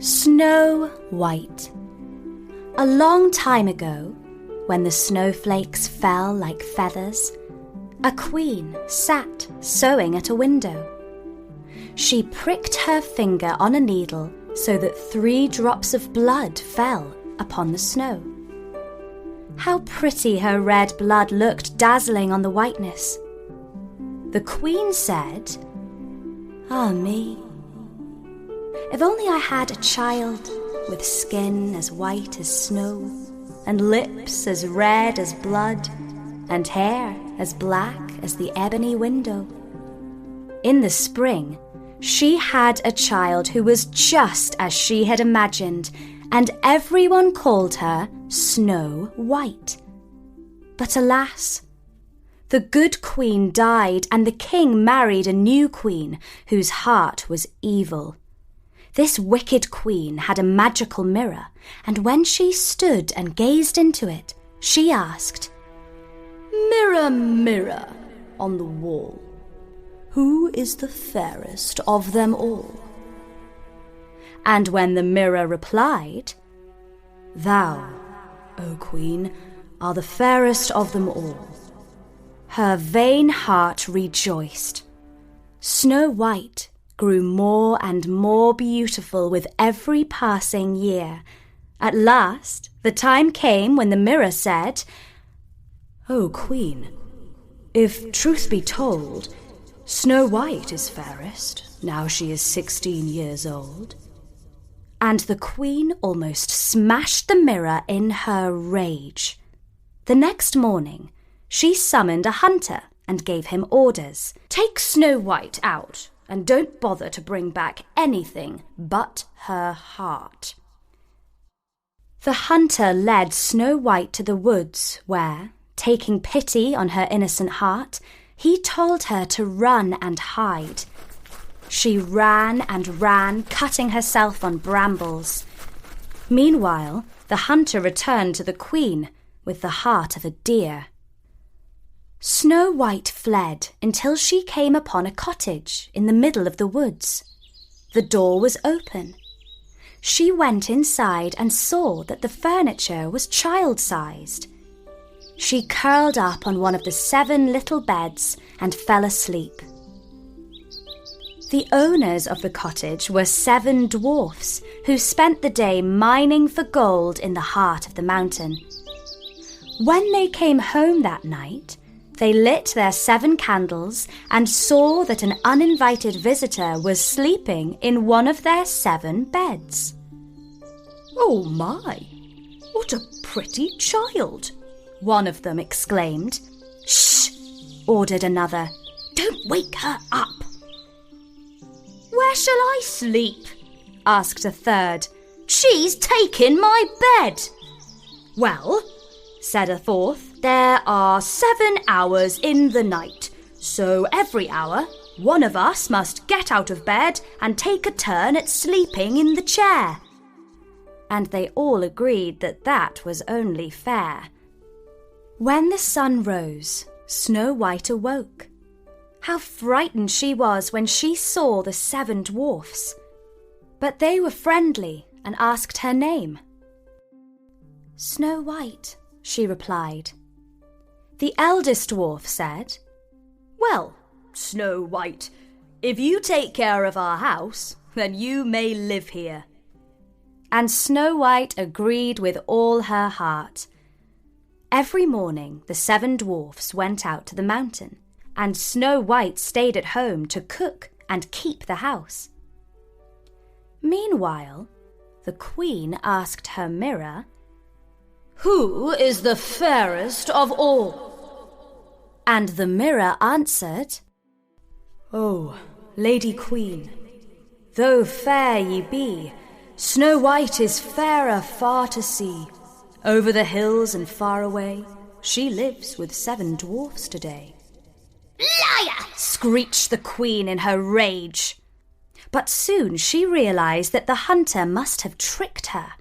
Snow White. A long time ago, when the snowflakes fell like feathers, a queen sat sewing at a window. She pricked her finger on a needle so that 3 drops of blood fell upon the snow. How pretty her red blood looked dazzling on the whiteness. The queen said, "Ah me, if only I had a child with skin as white as snow, and lips as red as blood, and hair as black as the ebony window." In the spring, she had a child who was just as she had imagined, and everyone called her Snow White. But alas, the good queen died, and the king married a new queen whose heart was evil. This wicked queen had a magical mirror, and when she stood and gazed into it, she asked, "Mirror, mirror on the wall, who is the fairest of them all?" And when the mirror replied, "Thou, O Queen, are the fairest of them all," her vain heart rejoiced. Snow White grew more and more beautiful with every passing year. At last, the time came when the mirror said, "O Queen, if truth be told, Snow White is fairest, now she is 16 years old." And the queen almost smashed the mirror in her rage. The next morning, she summoned a hunter and gave him orders. "Take Snow White out, and don't bother to bring back anything but her heart." The hunter led Snow White to the woods where, taking pity on her innocent heart, he told her to run and hide. She ran and ran, cutting herself on brambles. Meanwhile, the hunter returned to the queen with the heart of a deer. Snow White fled until she came upon a cottage in the middle of the woods. The door was open. She went inside and saw that the furniture was child-sized. She curled up on one of the 7 little beds and fell asleep. The owners of the cottage were 7 dwarfs who spent the day mining for gold in the heart of the mountain. When they came home that night, they lit their 7 candles and saw that an uninvited visitor was sleeping in one of their 7 beds. "Oh my, what a pretty child!" one of them exclaimed. "Shh!" ordered another. "Don't wake her up." "Where shall I sleep?" asked a third. "She's taken my bed." "Well," said a fourth, "there are 7 hours in the night, so every hour one of us must get out of bed and take a turn at sleeping in the chair." And they all agreed that that was only fair. When the sun rose, Snow White awoke. How frightened she was when she saw the 7 dwarfs. But they were friendly and asked her name. "Snow White," she replied. The eldest dwarf said, "Well, Snow White, if you take care of our house, then you may live here." And Snow White agreed with all her heart. Every morning the 7 dwarfs went out to the mountain, and Snow White stayed at home to cook and keep the house. Meanwhile, the queen asked her mirror, "Who is the fairest of all?" And the mirror answered, "Oh, Lady Queen, though fair ye be, Snow White is fairer far to see. Over the hills and far away, she lives with 7 dwarfs today." "Liar!" screeched the queen in her rage. But soon she realized that the hunter must have tricked her.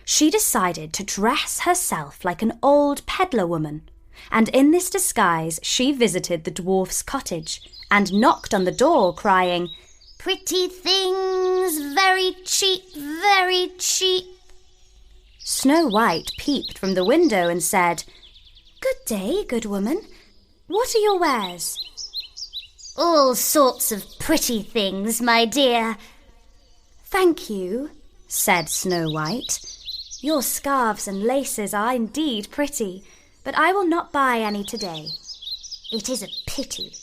She decided to dress herself like an old peddler woman, and in this disguise she visited the dwarf's cottage and knocked on the door crying, pretty things, very cheap, very cheap. Snow White peeped from the window and said, "Good day, good woman. What are your wares?" All sorts of pretty things, my dear. "Thank you," said Snow White. "Your scarves and laces are indeed pretty, but I will not buy any today." It is a pity,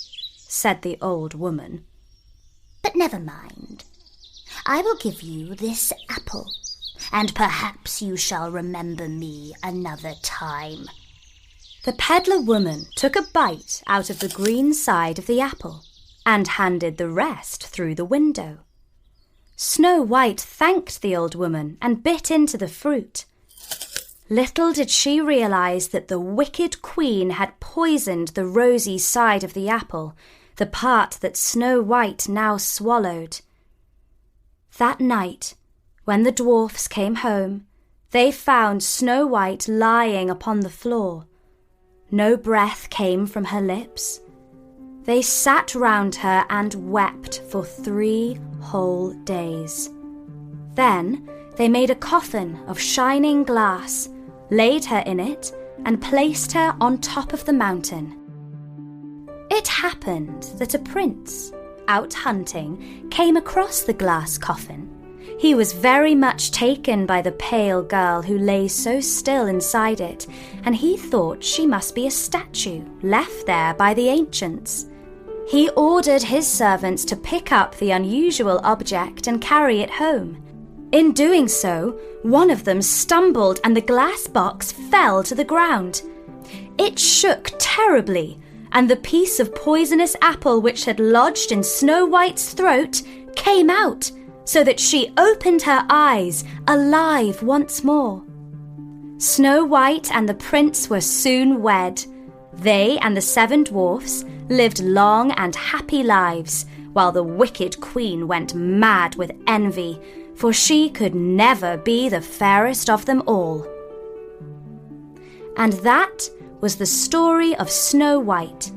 said the old woman. But never mind. I will give you this apple, and perhaps you shall remember me another time. The peddler woman took a bite out of the green side of the apple and handed the rest through the window. Snow White thanked the old woman and bit into the fruit. Little did she realize that the wicked queen had poisoned the rosy side of the apple, the part that Snow White now swallowed. That night, when the dwarfs came home, they found Snow White lying upon the floor. No breath came from her lips. They sat round her and wept for 3 whole days. Then they made a coffin of shining glass, laid her in it, and placed her on top of the mountain. It happened that a prince, out hunting, came across the glass coffin. He was very much taken by the pale girl who lay so still inside it, and he thought she must be a statue left there by the ancients. He ordered his servants to pick up the unusual object and carry it home. In doing so, one of them stumbled and the glass box fell to the ground. It shook terribly, and the piece of poisonous apple which had lodged in Snow White's throat came out, so that she opened her eyes, alive once more. Snow White and the prince were soon wed. They and the 7 dwarfs lived long and happy lives, while the wicked queen went mad with envy, for she could never be the fairest of them all. And that was the story of Snow White